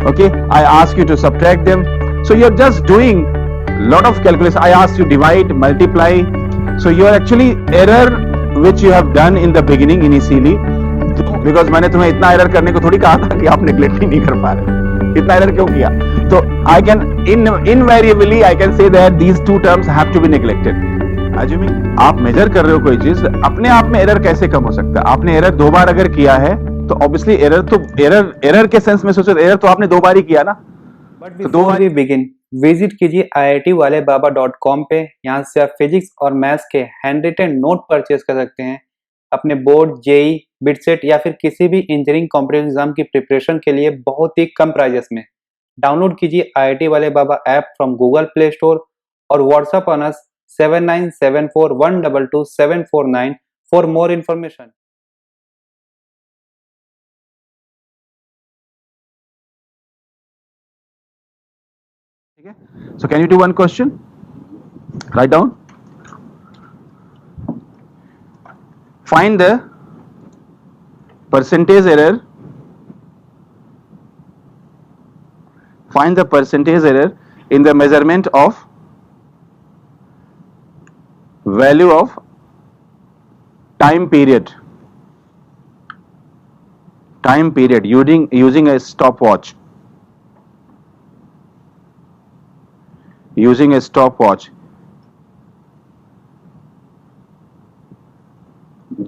Okay, I ask you to subtract them. So you're just doing lot of calculation. I asked you divide, multiply. So you are actually error which you have done in the beginning initially, because मैंने तुम्हें इतना error करने को थोड़ी कहा था कि आप नेग्लेक्ट ही नहीं कर पा रहे, इतना एरर क्यों किया? तो I can invariably I can say that these two terms have to be neglected. Assuming आप मेजर कर रहे हो कोई चीज, अपने आप में एरर कैसे कम हो सकता है? आपने एरर दो बार अगर किया है तो ऑब्वियसली एरर के सेंस में सोचो, एरर तो आपने दो बार ही किया ना. But before we begin, visit कीजिए iitwalebaba.com पे. यहाँ से आप फिजिक्स और मैथ्स के हैंड रिटन नोट परचेज कर सकते हैं अपने बोर्ड, जेई, बिटसेट या फिर किसी भी इंजीनियरिंग कॉम्पिटिटिव एग्जाम की प्रिपरेशन के लिए बहुत ही कम प्राइजेस में. डाउनलोड कीजिए IIT Wale Baba app from Google Play Store और WhatsApp on us 7974122749 for more information. So can you do one question? Write down. Find the percentage error. Find the percentage error in the measurement of value of time period. Time period using a stopwatch. Using a stopwatch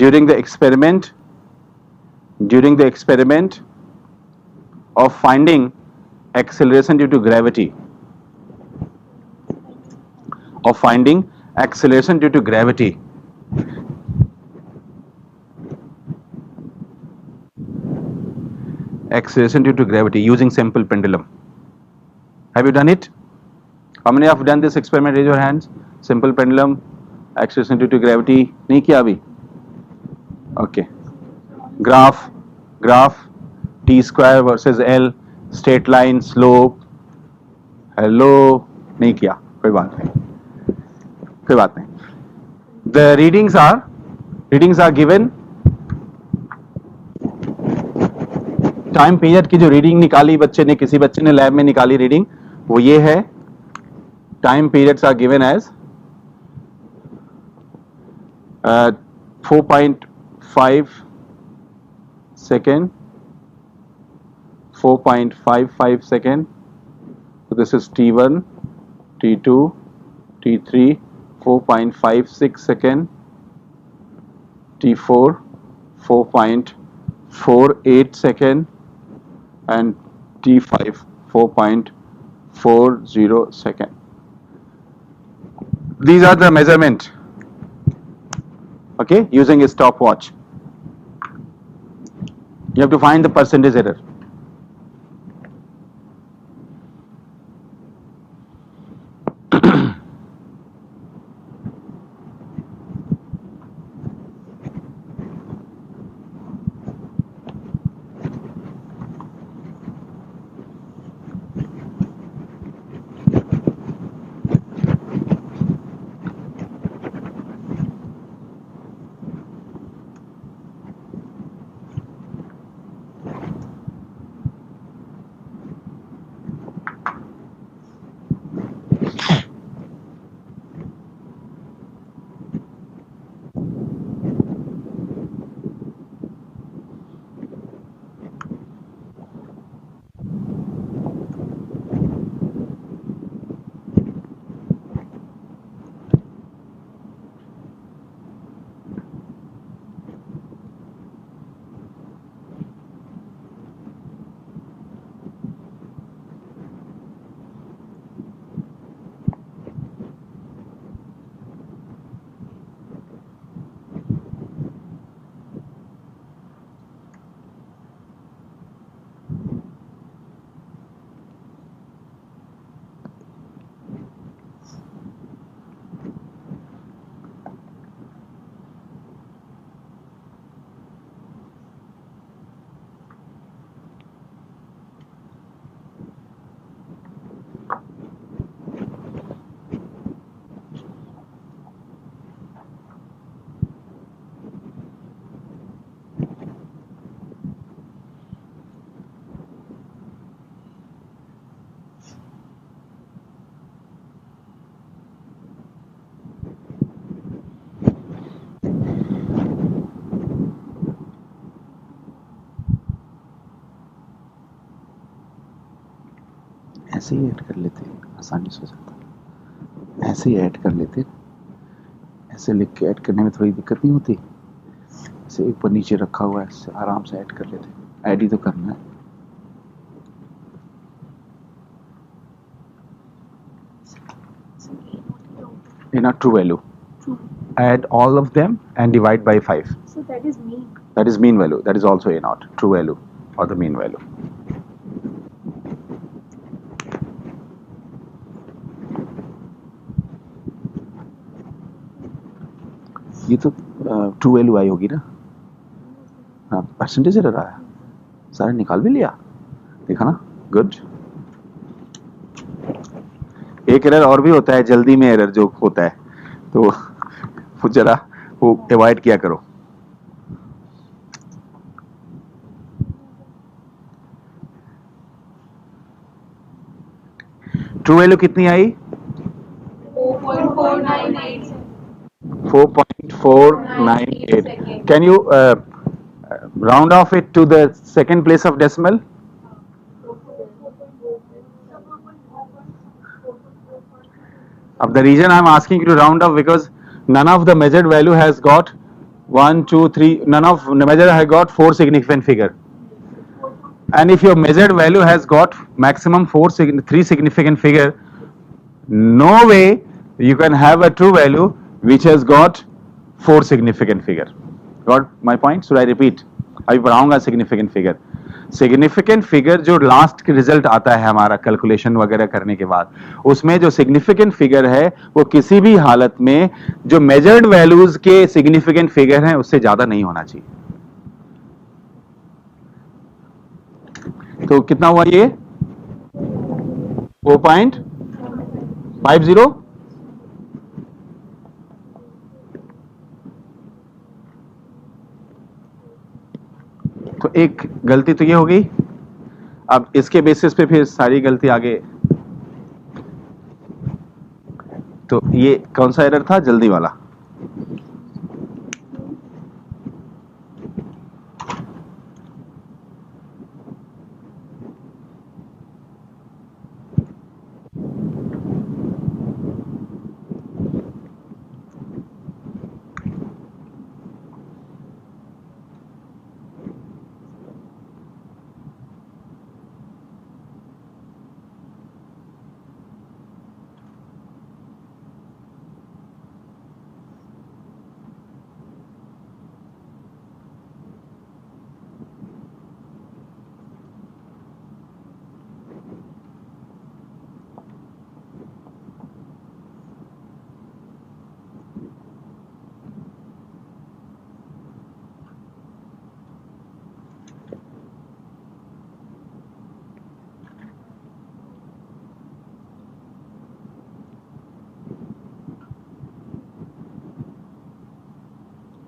during the experiment of finding acceleration due to gravity, acceleration due to gravity. Acceleration due to gravity using simple pendulum. Have you done it? How many have done this experiment? Raise your hands. Simple pendulum, acceleration due to gravity. नहीं किया अभी? Okay. Graph, T square versus L, straight line, slope. Hello, नहीं किया. कोई बात नहीं. The readings are given. Time period की जो रीडिंग निकाली किसी बच्चे ने लैब में निकाली रीडिंग, वो ये है. Time periods are given as 4.5 second, 4.55 second. So this is T1, T2, T3, 4.56 second, T4, 4.48 second, and T5, 4.40 second. These are the measurement, okay, using a stopwatch. You have to find the percentage error. ऐसे ही add कर लेते, आसानी से हो जाता, ऐसे ही add कर लेते, ऐसे लिख के ऐड करने में थोड़ी दिक्कत नहीं होती, ऐसे ऊपर नीचे रखा हुआ है, ऐसे आराम से ऐड कर लेते, ऐड ही तो करना है। In a true value, add all of them and divide by 5. So that is mean. That is mean value. That is also a naught, true value or the mean value. ये तो true value आई होगी ना, हाँ percentage error आया, सारे निकाल भी लिया, देखा ना, गुड। एक एरर और भी होता है जल्दी में, एरर जो होता है तो वो जरा वो अवॉइड किया करो। ट्रू वैल्यू कितनी आई? 4.498. 4.498. Can you round off it to the second place of decimal? The reason I am asking you to round off because none of the measured value has got 1, 2, 3. None of the measured has got 4 significant figure. And if your measured value has got maximum 3 significant figure, no way you can have a true value which has got 4 significant figure. Got my point? Should I repeat? अभी पढ़ाऊंगा significant figure. Significant figure जो last result आता है हमारा calculation वगैरह करने के बाद, उसमें जो सिग्निफिकेंट फिगर है वो किसी भी हालत में जो मेजर्ड वैल्यूज के सिग्निफिकेंट फिगर हैं उससे ज्यादा नहीं होना चाहिए। तो कितना हुआ ये? 4.50। तो एक गलती तो ये हो गई। अब इसके बेसिस पे फिर सारी गलती आगे। तो ये कौन सा एरर था? जल्दी वाला।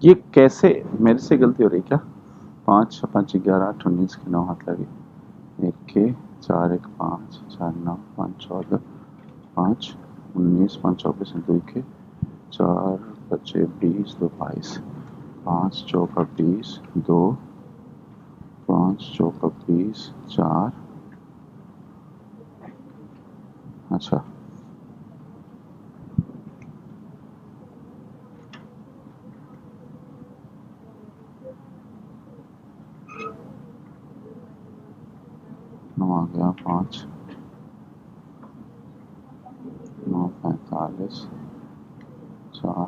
ये कैसे मेरे से गलती हो रही क्या? 5 5 11 8 19 के 9 हाथ लगे, 1 के 4 1 5 4 9 5 14 5 19 5 24 2 के 4 25 20 2 22 5 चौका 20 2 5 चौका 20 4। अच्छा आ गया 5 9 45 4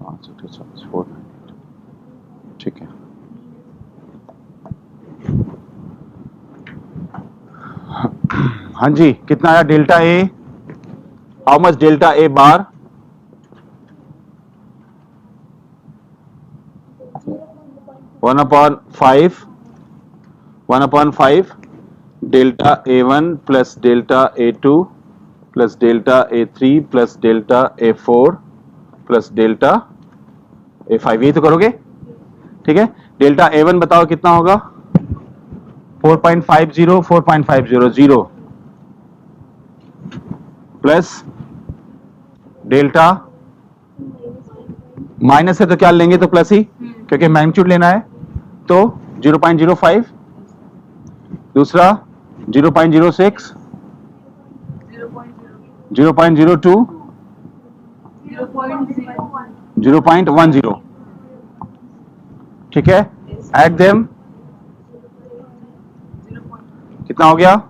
5 48 498। ठीक है। हाँ जी, कितना आया delta A? How much delta A bar? One upon 5 delta A1 plus delta A2 plus delta A3 plus delta A4 plus delta A5। यही तो करोगे, ठीक है। डेल्टा A1 बताओ कितना होगा? 4.50 4.50 प्लस डेल्टा माइनस है तो क्या लेंगे? तो प्लस ही, क्योंकि मैग्नीट्यूड लेना है, तो 0.05। दूसरा 0.06, 0.02, 0.10. ठीक है, एड देम, कितना हो गया?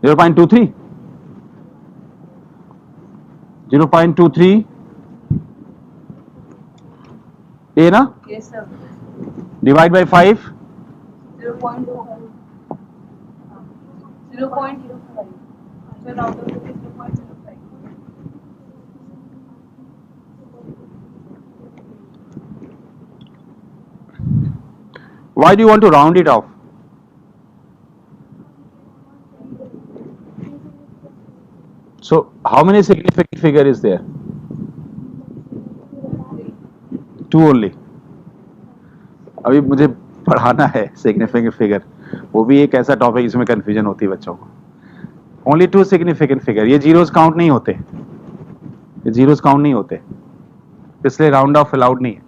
0.23, 0.23 ए ना, divide by 5, 0.05. why do you want to round it off? So how many significant figure is there? 2 only. अभी मुझे पढ़ाना है सिग्निफिकेंट फिगर, वो भी एक ऐसा टॉपिक जिसमें कंफ्यूजन होती है बच्चों को. Only 2 significant figure. ये जीरोस काउंट नहीं होते, ये जीरोस काउंट नहीं होते, इसलिए राउंड ऑफ अलाउड नहीं है.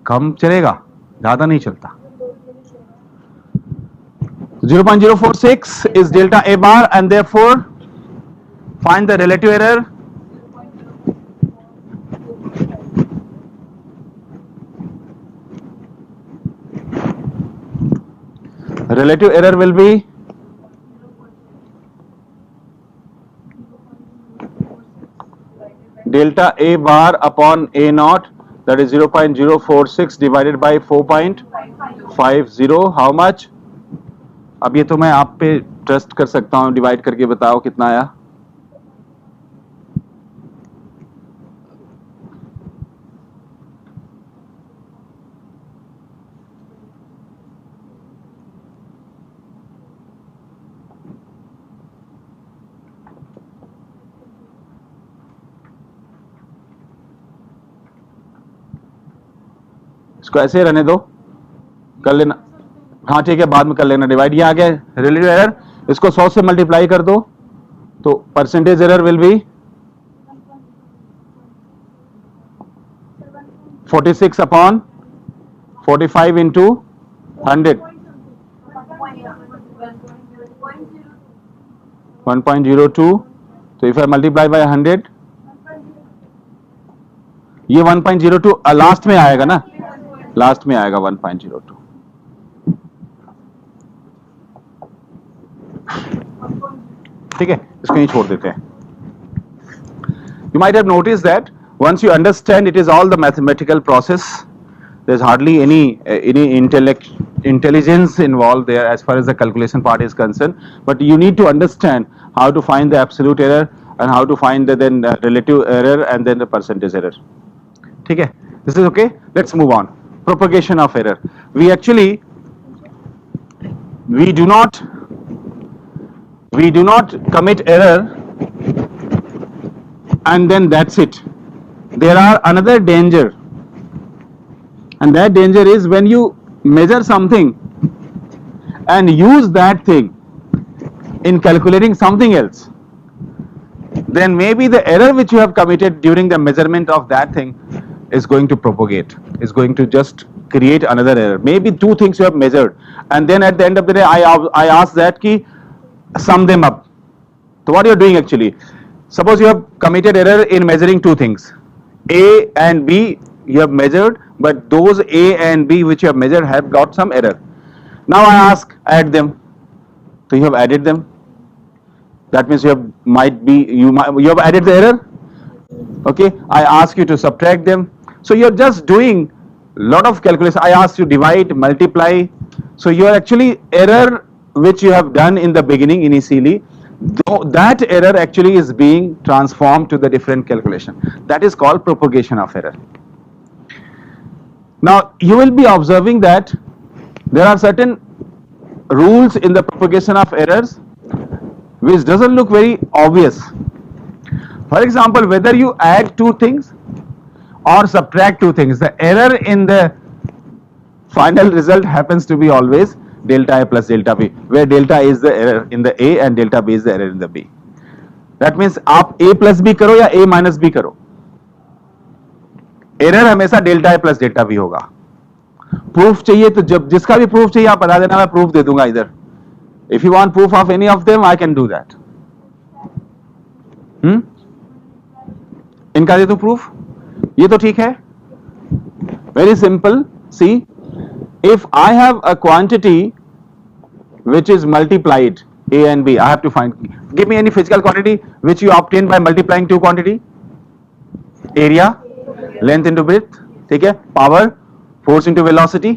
कम चलेगा, ज्यादा नहीं चलता. 0.046 is delta A bar, and therefore find the relative error. Relative error will be delta A bar upon A naught, that is 0.046 divided by 4.50. How much? अब ये तो मैं आप पे ट्रस्ट कर सकता हूं, डिवाइड करके बताओ कितना आया. इसको ऐसे रहने दो, कर लेना. हाँ ठीक है, बाद में कर लेना डिवाइड. ये आ गया रिलेटिव एरर, इसको 100 से मल्टीप्लाई कर दो तो percentage error will be 46 upon 45 into 100, 1.02. तो इफ आई मल्टीप्लाई बाय 100, ये 1.02 लास्ट में आएगा ना, लास्ट में आएगा 1.02. ठीक है, इसको यहीं छोड़ देते हैं. You might have noticed that once you understand it is all the mathematical process, there's hardly any intelligence involved there as far as the calculation part is concerned, but you need to understand how to find the absolute error and how to find the then relative error and then the percentage error. ठीक है, this is okay. Let's move on. Propagation of error. We do not commit error and then that's it. There are another danger, and that danger is when you measure something and use that thing in calculating something else, then maybe the error which you have committed during the measurement of that thing is going to propagate, is going to just create another error. Maybe 2 things you have measured, and then at the end of the day I ask that ki sum them up. So what you are doing actually, suppose you have committed error in measuring 2 things, A and B you have measured, but those A and B which you have measured have got some error. Now I ask add them, so you have added them. That means you have added the error. Okay, I ask you to subtract them. So you are just doing lot of calculation. I ask you divide, multiply. So you are actually error which you have done in the beginning initially, that error actually is being transformed to the different calculation. That is called propagation of error. Now you will be observing that there are certain rules in the propagation of errors which doesn't look very obvious. For example, whether you add 2 things or subtract 2 things, the error in the final result happens to be always delta A plus delta B, where delta is the error in the A and delta B is the error in the B. That means आप A plus B करो या A minus B करो, error हमेशा delta A plus delta B होगा. Proof चाहिए तो जब जिसका भी प्रूफ चाहिए आप बता देना, मैं प्रूफ दे दूंगा इधर. If you want proof of any of them I can do that. इनका दे दूं प्रूफ? ये तो ठीक है. Very simple. See, if I have a quantity which is multiplied A and B, I have to find. Give me any physical quantity which you obtain by multiplying two quantity. Area, length into width, ठीक है. Power, force into velocity,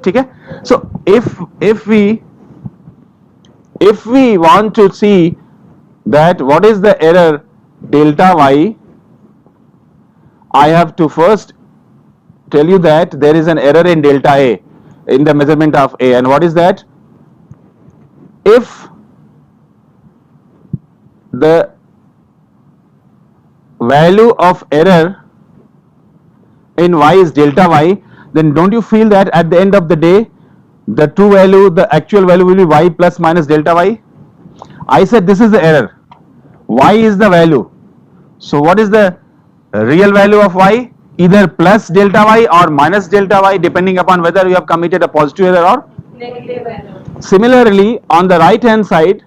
ठीक है. So if we want to see that what is the error delta y, I have to first tell you that there is an error in delta A, in the measurement of A. And what is that? If the value of error in y is delta y, then don't you feel that at the end of the day the true value, the actual value will be y plus minus delta y? I said this is the error, y is the value. So what is the real value of y? Either plus delta y or minus delta y, depending upon whether you have committed a positive error or negative error. Similarly, on the right hand side,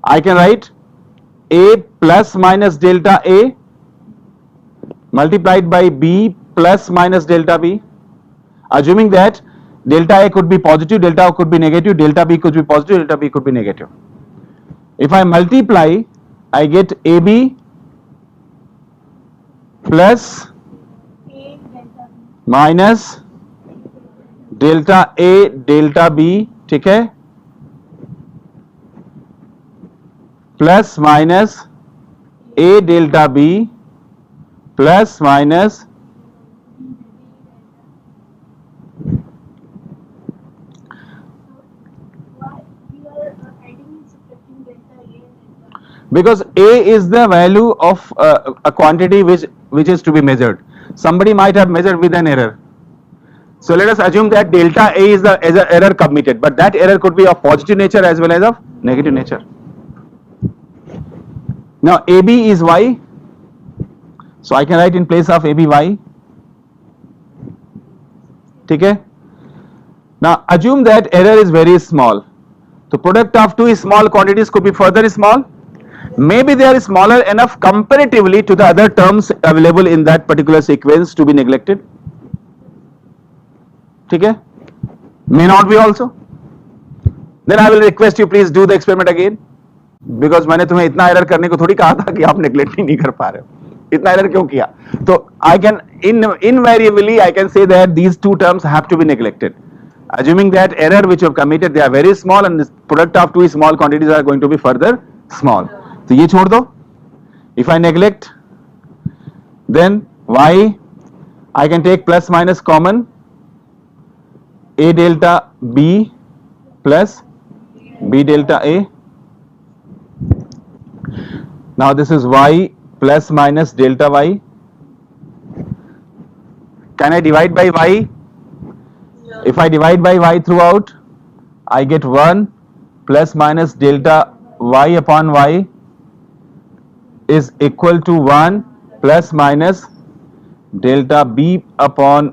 I can write a plus minus delta a multiplied by b plus minus delta b, assuming that delta a could be positive, delta a could be negative, delta b could be positive, delta b could be negative. If I multiply, I get ab plus minus delta A delta B, ठीक है, plus minus A delta B plus minus because A is the value of a quantity which is to be measured. Somebody might have measured with an error. So let us assume that delta A is the error committed, but that error could be of positive nature as well as of negative nature. Now AB is Y, so I can write in place of AB Y. ठीक है. Now assume that error is very small. So product of two small quantities could be further small. Maybe they are smaller enough comparatively to the other terms available in that particular sequence to be neglected. ठीक है. May not be also. Then I will request you please do the experiment again, because मैंने तुम्हें इतना error करने को थोड़ी कहा था कि आप neglect ही नहीं कर पा रहे हो. इतना error क्यों किया? तो I can invariably I can say that these two terms have to be neglected. Assuming that error which you have committed, they are very small and the product of two small quantities are going to be further small. तो ये छोड़ दो. If I neglect, then y I can take plus minus common, a delta b plus b delta a. Now this is y plus minus delta y. Can I divide by y? No. If I divide by y throughout, I get 1 plus minus delta y upon y is equal to 1 plus minus delta b upon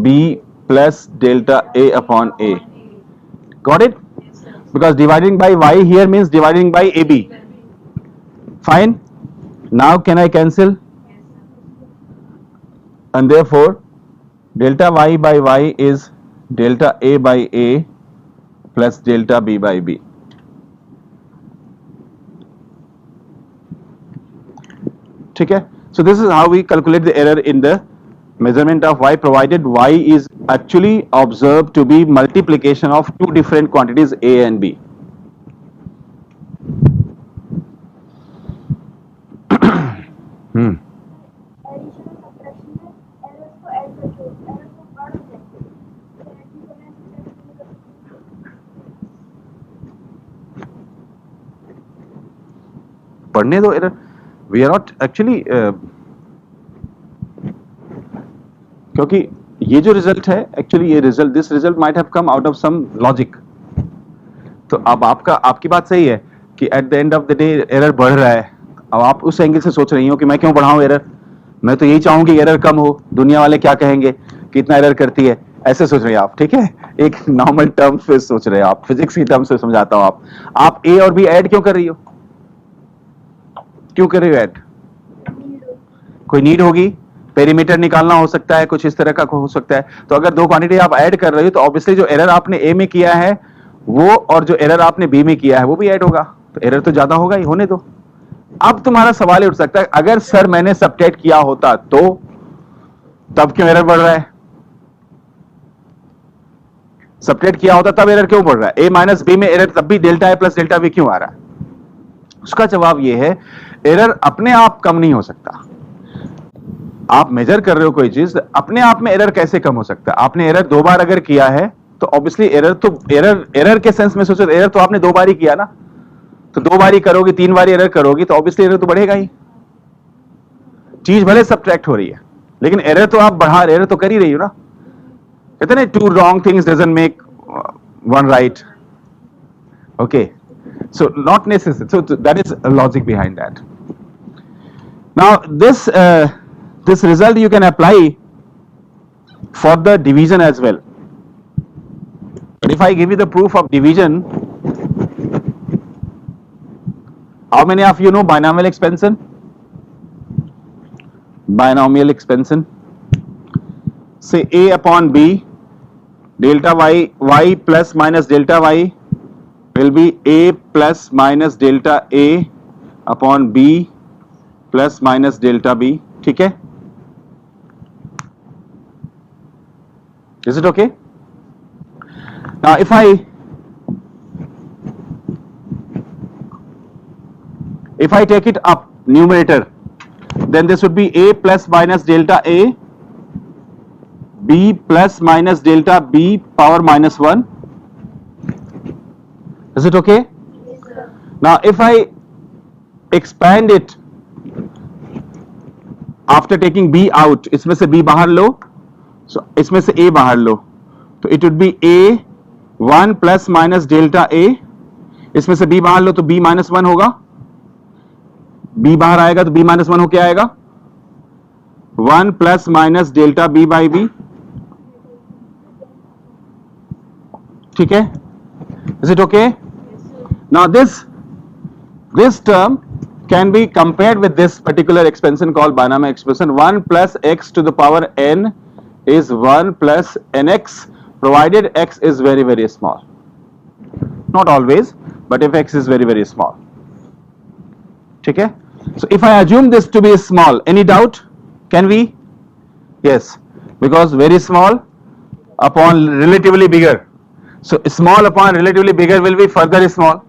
b plus delta a upon a. Got it? Because dividing by y here means dividing by ab. Fine. Now can I cancel? And therefore delta y by y is delta a by a plus delta b by b. ठीक है. So this is how we calculate the error in the measurement of y, provided y is actually observed to be multiplication of two different quantities a and b. पढ़ने दो error. We are not actually क्योंकि ये जो result है actually ये result this result might have come out of some logic. तो अब आपकी बात सही है कि at the end of the day error बढ़ रहा है. अब आप उस एंगल से सोच रही हो कि मैं क्यों बढ़ाऊं एरर, मैं तो यही चाहूँ कि एरर कम हो, दुनिया वाले क्या कहेंगे. कितना एरर करती है, ऐसे सोच रहे हैं आप, ठीक है, एक नॉर्मल टर्म्स पे सोच रहे हैं आप, फिजिक्स की टर्म्स से समझाता हूं आप ए और बी ऐड क्यों कर रही हो, क्यों कर रही हो ऐड, कोई नीड होगी, पेरीमीटर निकालना हो सकता है, कुछ इस तरह का हो सकता है, तो अगर दो क्वांटिटी आप ऐड कर रहे हो तो ऑब्वियसली जो एरर आपने ए में किया है वो और जो एरर आपने बी में किया है वो भी ऐड होगा, तो एरर तो ज्यादा होगा ही, होने दो। अब तुम्हारा सवाल उठ सकता है अगर सर मैंने सबट्रैक्ट किया होता तो तब क्यों एरर बढ़ रहा है, सबट्रैक्ट किया होता तब एरर क्यों बढ़ रहा है, ए माइनस बी में एरर तब भी delta A plus delta B क्यों आ रहा है, उसका जवाब यह है एरर अपने आप कम नहीं हो सकता। आप मेजर कर रहे हो कोई चीज, अपने आप में एरर कैसे कम हो सकता है, आपने एरर दो बार अगर किया है तो ऑब्वियसली एरर के सेंस में सोचो, एरर तो आपने दो बार ही किया ना, तो दो बार ही करोगे, तीन बार एरर करोगी तो ऑब्वियसली एरर तो बढ़ेगा ही, चीज भले सबट्रैक्ट हो रही है लेकिन एरर तो आप बढ़ा, एरर तो कर ही रही हो ना, कहते ना two wrong things doesn't make one right, okay, so not necessary, so that is logic behind that. Now this result you can apply for the division as well, but if I give you the proof of division, how many of you know binomial expansion? Binomial expansion, say a upon b delta y plus minus delta y will be a plus minus delta a upon b plus minus delta b, ठीक है, is it okay? Now if I take it up numerator, then this would be a plus minus delta a, b plus minus delta b power minus 1, is it okay? Yes, sir. Now if I expand it after taking b out, इसमें से b बाहर लो, so इसमें से a बाहर लो, तो it would be a 1 plus minus delta a, इसमें से b बाहर लो तो b minus 1 होगा, b बाहर आएगा तो b minus 1 होके आएगा, 1 plus minus delta b by b, ठीक है, is it okay? Yes, sir. Now this term can be compared with this particular expansion called binomial expansion, 1 plus x to the power n is 1 plus nx, provided x is very very small, not always, but if x is very very small, ठीक है, so if I assume this to be small, any doubt, can we? Yes, because very small upon relatively bigger, so small upon relatively bigger will be further small,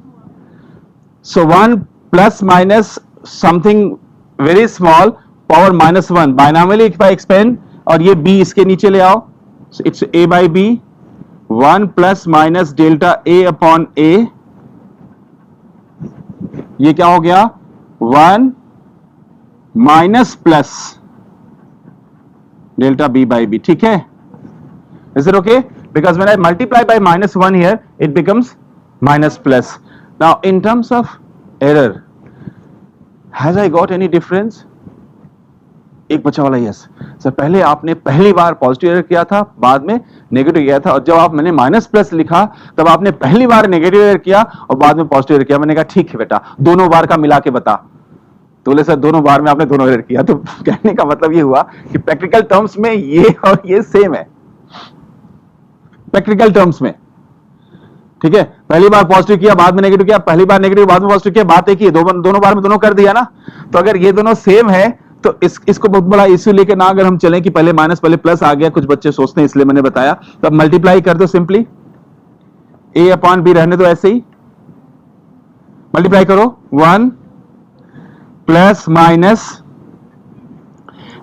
so 1 plus minus something very small power minus 1, binomially if I expand और ये b इसके नीचे ले आओ, so it's a by b, 1 plus minus delta a upon a, ये क्या हो गया 1 minus plus delta b by b, ठीक है, is it okay? Because when I multiply by minus 1 here it becomes minus plus. Now in terms of error, has I got any difference? एक बचा वाला yes sir, पहले आपने पहली बार positive error किया था, बाद में नेगेटिव किया था, और जब आप मैंने माइनस प्लस लिखा तब आपने पहली बार नेगेटिव एरर किया और बाद में पॉजिटिव एरर किया, मैंने कहा ठीक है बेटा दोनों बार का मिला के बता, तो बोले सर दोनों बार में आपने दोनों एरर किया, तो कहने का मतलब ये हुआ कि प्रैक्टिकल टर्म्स में ये और ये सेम है, प्रैक्टिकल टर्म्स में, ठीक है, पहली बार पॉजिटिव किया बाद में नेगेटिव किया, पहली बार नेगेटिव बाद में पॉजिटिव किया, बात एक ही है, दोनों बार में दोनों कर दिया ना, तो अगर ये दोनों सेम है तो इसको बहुत बड़ा इश्यू लेके ना अगर हम चलें कि पहले माइनस पहले प्लस आ गया, कुछ बच्चे सोचते हैं इसलिए मैंने बताया, तो अब मल्टीप्लाई कर दो सिंपली, a अपॉन b रहने दो ऐसे ही, मल्टीप्लाई करो 1 plus minus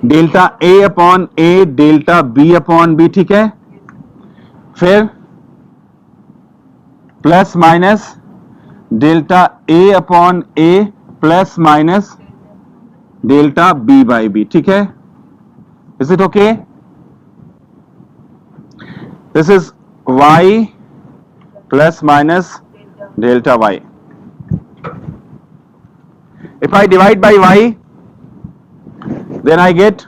delta a upon a delta b upon b, ठीक है, फिर plus minus delta a upon a plus minus delta b by b, ठीक है, is it okay? This is y plus minus delta y. If I divide by y, then I get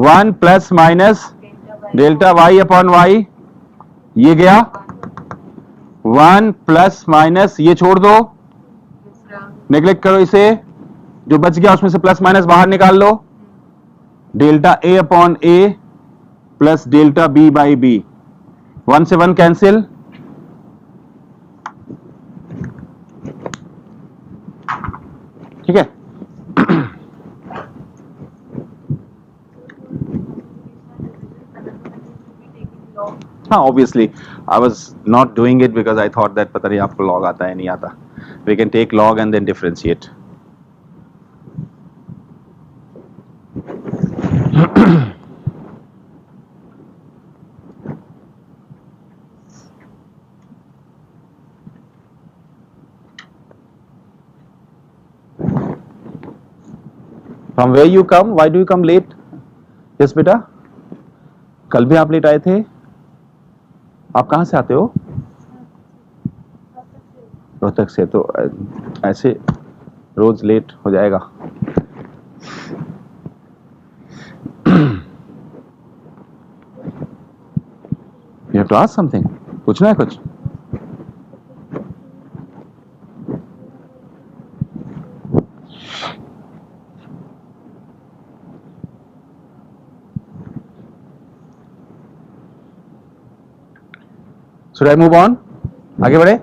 1 plus minus delta Y upon Y, ये गया 1 plus minus, ये छोड़ दो, neglect करो इसे, जो बच गया उसमें से प्लस माइनस बाहर निकाल लो, delta A upon A plus delta B by B, 1 से 1 कैंसिल, ठीक है। हाँ, obviously I was not doing it because I thought that पता नहीं आपको लॉग आता है नहीं आता, we can take log and then differentiate. From where you come? Why do you come late? Yes बेटा, कल भी आप लेट आए थे। आप कहाँ से आते हो? रोहतक से। तो ऐसे रोज लेट हो जाएगा। You have to ask something. पूछना है कुछ? Should I move on? आगे बढ़े?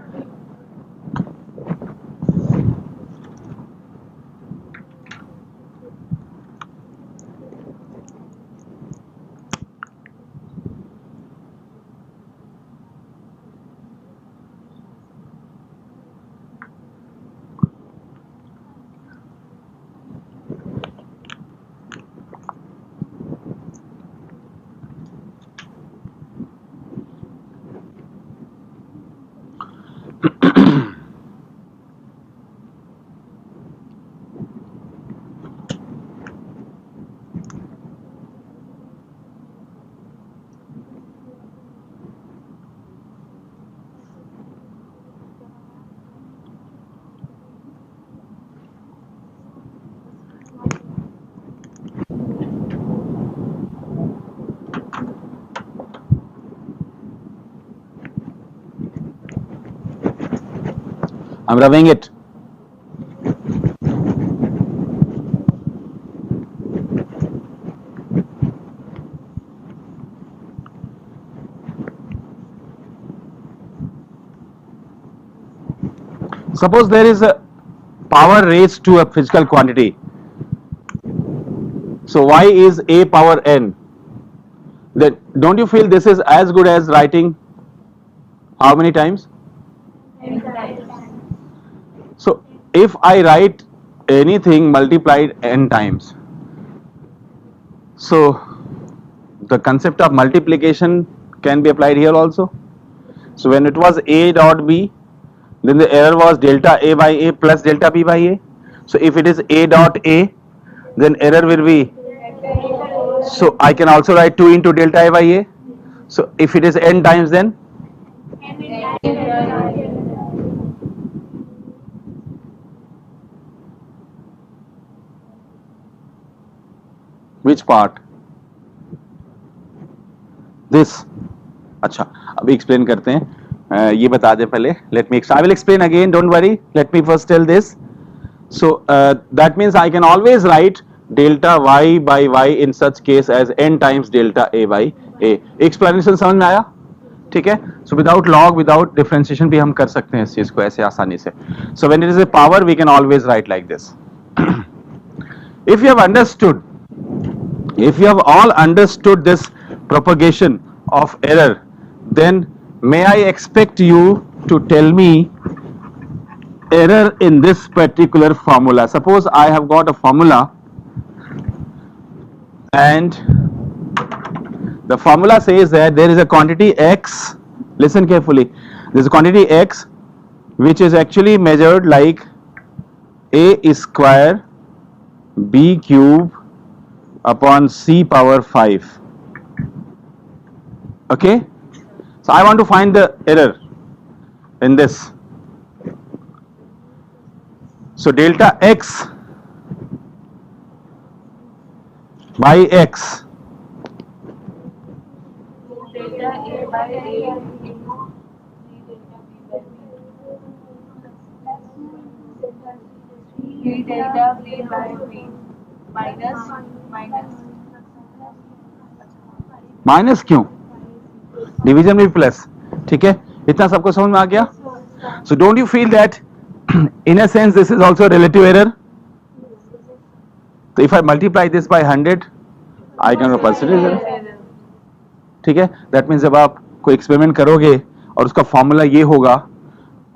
I'm rubbing it. Suppose there is a power raised to a physical quantity. So y is a power n. Then don't you feel this is as good as writing how many times? So if I write anything multiplied n times, so the concept of multiplication can be applied here also. So when it was a dot b, then the error was delta a by a plus delta b by a. So if it is a dot a, then error will be, so I can also write 2 into delta a by a. So if it is n times, then which part? This. अच्छा, अभी explain करते हैं। ये बता दें पहले। Let me. I will explain again. Don't worry. Let me first tell this. So that means I can always write delta y by y in such case as n times delta a by a. Explanation समझ में आया? ठीक है? So without log, without differentiation भी हम कर सकते हैं इस चीज को ऐसे आसानी से. So when it is a power, we can always write like this. If you have understood, if you have all understood this propagation of error, then may I expect you to tell me error in this particular formula. Suppose I have got a formula and the formula says that there is a quantity x, listen carefully, there is a quantity x which is actually measured like a square b cube upon c power 5. Okay, so I want to find the error in this. So delta x by x by A into B delta B by B minus minus क्यों? Division में plus, ठीक है, इतना सबको समझ में आ गया? So don't you feel that in a sense this is also relative error? तो if I multiply this by 100 I can percentage error, ठीक है। दैट मीन्स जब आप कोई एक्सपेरिमेंट करोगे और उसका फॉर्मूला ये होगा,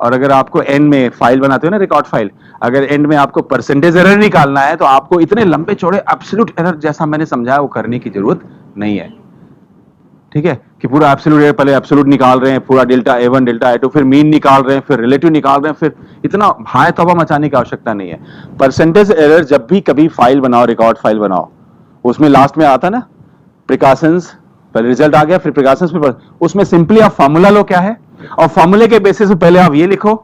और अगर आपको एंड में फाइल बनाते हो ना, रिकॉर्ड फाइल, अगर एंड में आपको परसेंटेज एरर निकालना है तो आपको इतने लंबे चौड़े एब्सोल्यूट एरर जैसा मैंने समझाया वो करने की जरूरत नहीं है, ठीक है, कि पूरा एब्सोल्यूट एरर पहले एब्सोल्यूट निकाल रहे हैं, पूरा डेल्टा A1 डेल्टा A2, फिर मीन निकाल रहे हैं, फिर रिलेटिव निकाल रहे हैं, फिर इतना हाय तौबा मचाने की आवश्यकता नहीं है। परसेंटेज एरर जब भी कभी फाइल बनाओ, रिकॉर्ड फाइल बनाओ, उसमें लास्ट में आता ना प्रिकॉशंस, पहले रिजल्ट आ गया फिर प्रिकॉशंस, फिर उसमें सिंपली आप फॉर्मूला लो क्या है, और फॉर्मूले के बेसिस पे पहले आप ये लिखो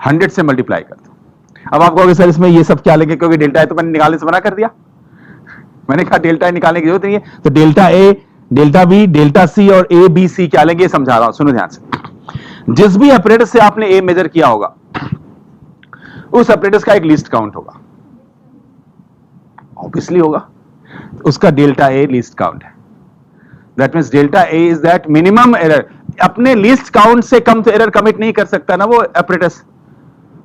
100 से मल्टीप्लाई कर दो। अब आप कहोगे सर इसमें ये सब क्या लेंगे, क्योंकि डेल्टा ए तो मैंने निकालने से मना कर दिया, मैंने कहा डेल्टा ए निकालने की जरूरत नहीं है, तो delta A, delta B, delta C और ए बी सी क्या लेंगे समझा रहा हूं, सुनो ध्यान से। जिस भी अपरेटस से आपने ए मेजर किया होगा उस अपरेटस का एक लिस्ट काउंट होगा, ऑब्वियसली होगा, उसका डेल्टा ए लिस्ट काउंट है। That means delta A is that minimum error, अपने लिस्ट काउंट से कम तो एरर कमिट नहीं कर सकता ना वो apparatus,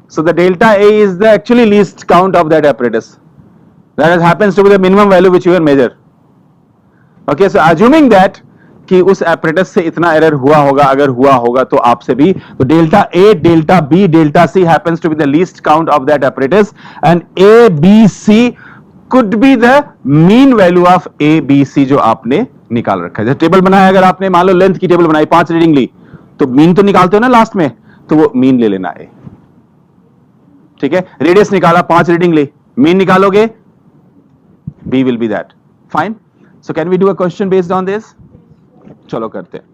so the delta A is the actually least count of that apparatus, that happens to be the minimum value which you will measure. Okay, so assuming that कि उस apparatus से इतना error हुआ होगा, अगर हुआ होगा तो आपसे भी, तो delta A, delta B, delta C happens to be the least count of that apparatus, and A, B, C could be the mean value of A, B, C जो आपने निकाल रखा है। जैसे टेबल बनाया, अगर आपने मान लो लेंथ की टेबल बनाई, 5 रीडिंग ली, तो मीन तो निकालते हो ना लास्ट में, तो वो मीन ले लेना है, ठीक है। रेडियस निकाला, 5 रीडिंग ली, मीन निकालोगे, B will be that, fine. So can we do a question based on this? चलो करते हैं।